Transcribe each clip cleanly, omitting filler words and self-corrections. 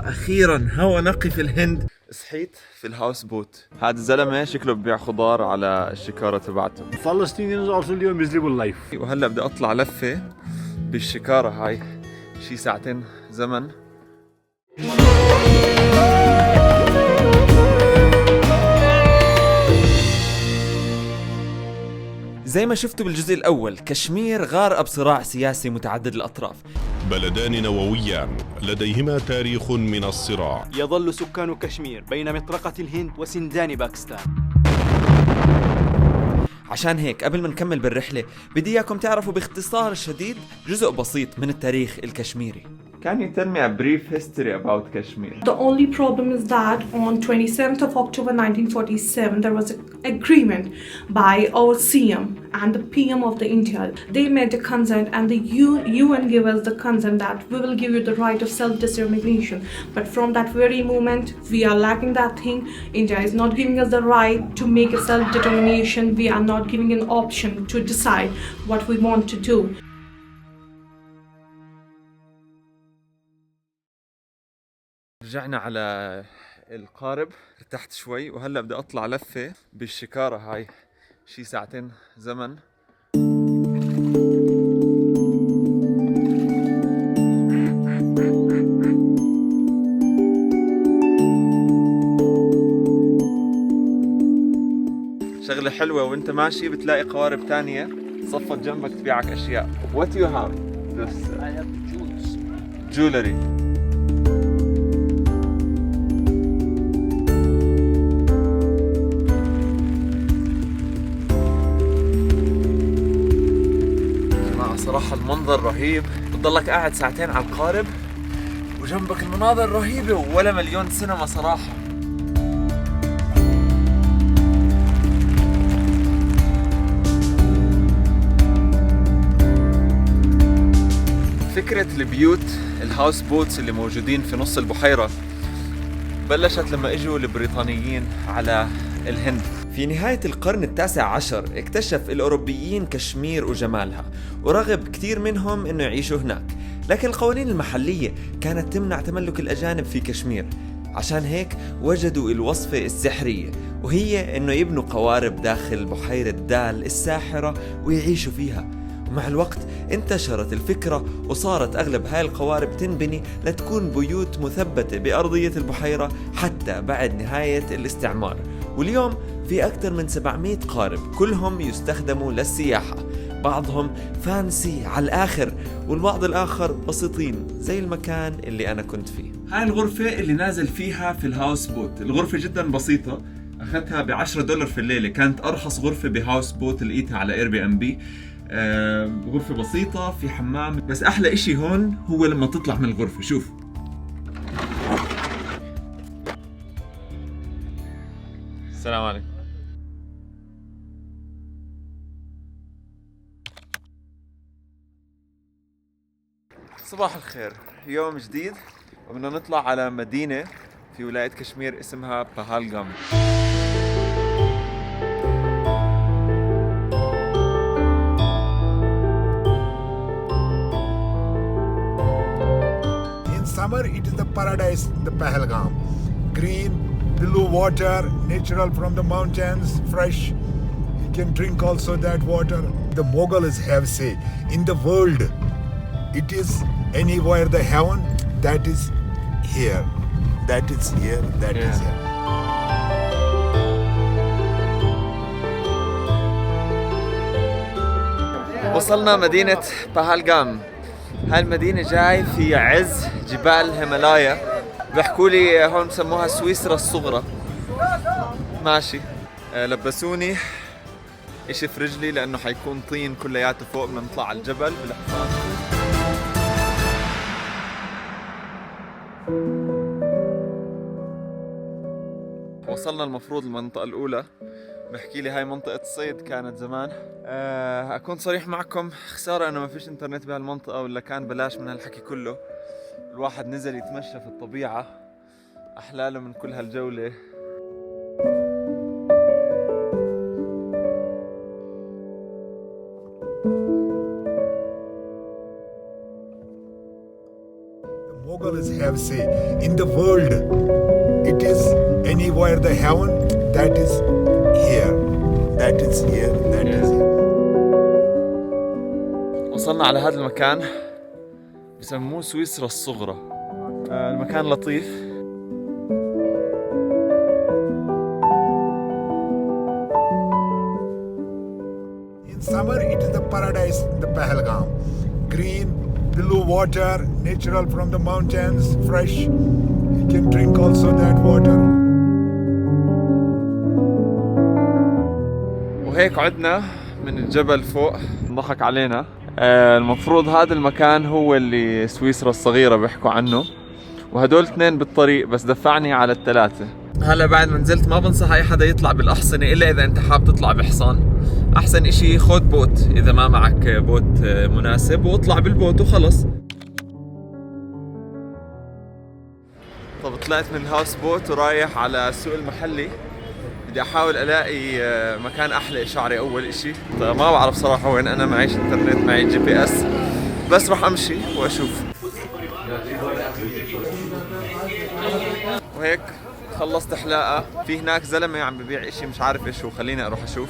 أخيرا هوا نقي في الهند. صحيت في الهاوس بوت. هذا الزلمة شكله ببيع خضار على الشكارة تبعته. Palestinians also live a miserable life. وهلا بدي أطلع لفة بالشكارة هاي، شي ساعتين زمن. زي ما شفتوا بالجزء الأول، كشمير غارقة بصراع سياسي متعدد الأطراف. بلدان نوويان لديهما تاريخ من الصراع. يظل سكان كشمير بين مطرقة الهند وسندان باكستان. عشان هيك قبل ما نكمل بالرحلة بدي إياكم تعرفوا باختصار شديد جزء بسيط من التاريخ الكشميري. Can you tell me a brief history about Kashmir? The only problem is that on 27th of October 1947 there was an agreement by our CM and the PM of the India. They made a consent and the UN gave us the consent that we will give you the right of self-determination. But from that very moment we are lacking that thing. India is not giving us the right to make a self-determination. We are not giving an option to decide what we want to do. رجعنا على القارب، ارتحت شوي وهلا بدي اطلع لفة بالشكارة هاي، شي ساعتين زمن. شغلة حلوة وانت ماشي بتلاقي قوارب تانية صفت جنبك تبيعك اشياء. What do you have? This I have jewels. jewelry. صراحة المنظر رهيب، بتضلك قاعد ساعتين على القارب وجنبك المناظر رهيبة ولا مليون سينما صراحة. فكرة البيوت الهاوس بوتس اللي موجودين في نص البحيرة بلشت لما اجوا البريطانيين على الهند. في نهاية القرن التاسع عشر اكتشف الأوروبيين كشمير وجمالها، ورغب كثير منهم انه يعيشوا هناك، لكن القوانين المحلية كانت تمنع تملك الأجانب في كشمير. عشان هيك وجدوا الوصفة السحرية، وهي انه يبنوا قوارب داخل بحيرة دال الساحرة ويعيشوا فيها. ومع الوقت انتشرت الفكرة وصارت أغلب هاي القوارب تنبني لتكون بيوت مثبتة بأرضية البحيرة حتى بعد نهاية الاستعمار. واليوم في أكثر من 700 قارب كلهم يستخدموا للسياحة، بعضهم فانسي على الآخر والبعض الآخر بسيطين زي المكان اللي أنا كنت فيه. هاي الغرفة اللي نازل فيها في الهاوس بوت، الغرفة جدا بسيطة، أخذتها ب$10 في الليلة، كانت أرخص غرفة بهاوس بوت لقيتها على Airbnb. غرفة بسيطة في حمام، بس أحلى إشي هون هو لما تطلع من الغرفة. شوف، السلام عليكم. صباح الخير، يوم جديد وبدنا نطلع على مدينة في ولاية كشمير اسمها بهالغام. In summer, it is the paradise, the Pahalgam. Green, blue water, natural from the mountains, fresh. You can drink also that water. The Mughals have say, in the world, it is anywhere the heaven, that is here. That is here, that is here. وصلنا مدينة بهالغام. هاي المدينة جاي في عز جبال الهيمالايا، بيحكوا لي هون بسموها سويسرا الصغرى. ماشي، لبسوني اشي في رجلي لانه حيكون طين كلياته فوق، بدنا نطلع على الجبل بالحصان. وصلنا المفروض المنطقة الأولى، بحكي لي هاي منطقة صيد كانت زمان. أكون صريح معكم، خسارة إنه ما فيش إنترنت بهالمنطقة، ولا كان بلاش من هالحكي كله. الواحد نزل يتمشى في الطبيعة، أحلاله من كل هالجولة. Mughals have have say. In the world, it is anywhere the heaven, that is here. That is here. That is here. وصلنا على هذا المكان بسموه سويسرا الصغرى. المكان لطيف. In summer, it is the paradise, the Pahalgam. Green, blue water, natural from the mountains, fresh. You can drink also that water. وهيك عدنا من الجبل فوق، ضحك علينا. المفروض هذا المكان هو اللي سويسرا الصغيرة بيحكوا عنه، وهدول اثنين بالطريق بس دفعني على الثلاثة. هلا بعد ما نزلت ما بنصح اي حدا يطلع بالاحصنة الا اذا انت حاب تطلع بحصان. احسن اشي خذ بوت اذا ما معك بوت مناسب، واطلع بالبوت وخلص. طب طلعت من الهاوس بوت ورايح على السوق المحلي. بدي احاول الاقي مكان احلق شعري اول اشي. طيب ما بعرف صراحة وين انا، معيش انترنت، معي GPS، بس راح امشي واشوف. وهيك خلصت حلاقة. في هناك زلمة عم ببيع اشي مش عارف ايش هو، خليني اروح اشوف.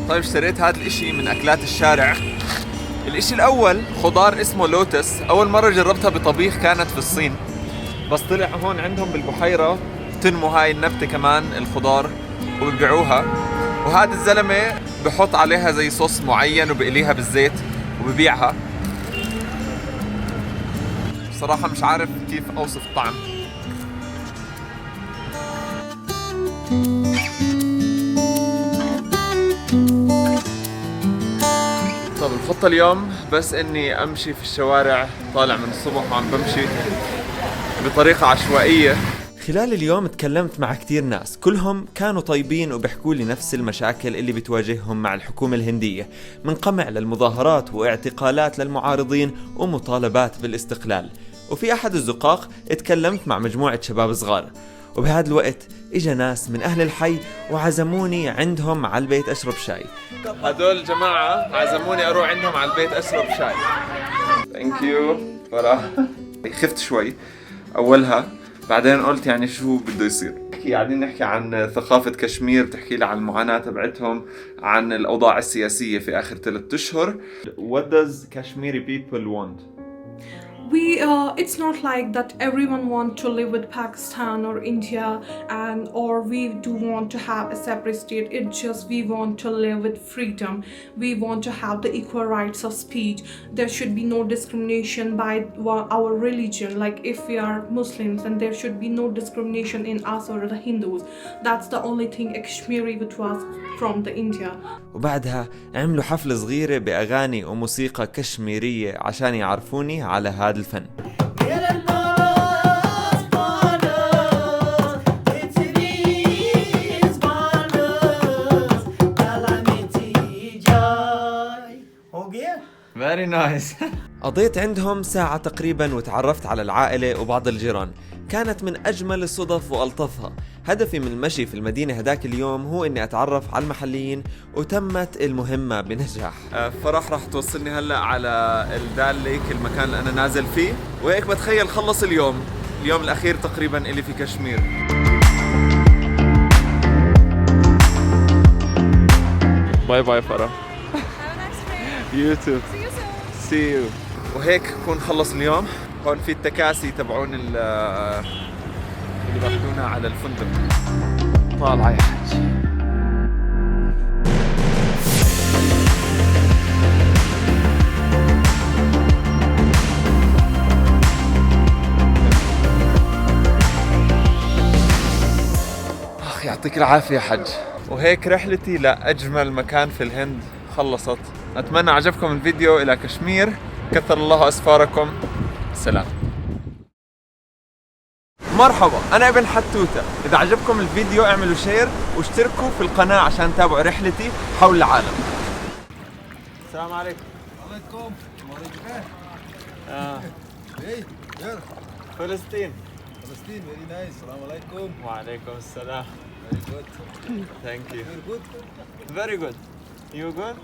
طيب اشتريت هذا الاشي من اكلات الشارع. الاشي الاول خضار اسمه لوتس. اول مرة جربتها بطبيخ كانت في الصين، بس طلع هون عندهم بالبحيرة تنمو هاي النبتة كمان الخضار وبيبيعوها. وهذا الزلمة بحط عليها زي صوص معين وبقليها بالزيت وببيعها. بصراحة مش عارف كيف اوصف الطعم. طب الخطة اليوم بس اني امشي في الشوارع، طالع من الصبح وعم بمشي بطريقة عشوائية. خلال اليوم تكلمت مع كتير ناس، كلهم كانوا طيبين وبيحكوا لي نفس المشاكل اللي بتواجههم مع الحكومة الهندية، من قمع للمظاهرات واعتقالات للمعارضين ومطالبات بالاستقلال. وفي أحد الزقاق تكلمت مع مجموعة شباب صغار، وبهذا الوقت اجا ناس من أهل الحي وعزموني عندهم على البيت أشرب شاي. هدول جماعة عزموني أروح عندهم على البيت أشرب شاي. ثانك يو. خفت شوي أولها، بعدين قلت يعني شو بده يصير. قاعدين نحكي عن ثقافة كشمير، بتحكي لي عن المعاناة تبعتهم، عن الأوضاع السياسية في آخر 3 أشهر. What does Kashmiri people want? It's not like that everyone want to live with Pakistan or India or we do want to have a separate state. It's just we want to live with freedom. We want to have the equal rights of speech. There should be no discrimination by our religion. Like if we are Muslims, and there should be no discrimination in us or the Hindus. That's the only thing Kashmiri which was from the India. وبعدها عملوا حفلة صغيرة بأغاني وموسيقى كشميرية عشان يعرفوني على هذا الفن. Very nice. قضيت عندهم ساعة تقريبا وتعرفت على العائلة وبعض الجيران. كانت من أجمل الصدف وألطفها. هدفي من المشي في المدينة هداك اليوم هو إني أتعرف على المحليين، وتمت المهمة بنجاح. فرح راح توصلني هلأ على الدال ليك، المكان اللي أنا نازل فيه، وهيك بتخيل خلص اليوم الأخير تقريبا إلي في كشمير. باي باي فرح. You too. See you. وهيك كون خلص اليوم. هون في التكاسي تبعون اللي باخذونا على الفندق. طالعة يا حج. يعطيك العافية يا حج. وهيك رحلتي لأجمل مكان في الهند خلصت. أتمنى عجبكم الفيديو. إلى كشمير، كثر الله أسفاركم. سلام. مرحبا، أنا ابن حتوتة. إذا عجبكم الفيديو اعملوا شير واشتركوا في القناة عشان تتابعوا رحلتي حول العالم. السلام عليكم. وعليكم. فلسطين. Palestine, very nice. Assalamu alaikum. وعليكم السلام. Very good. Thank you. Very good. Very good. You good?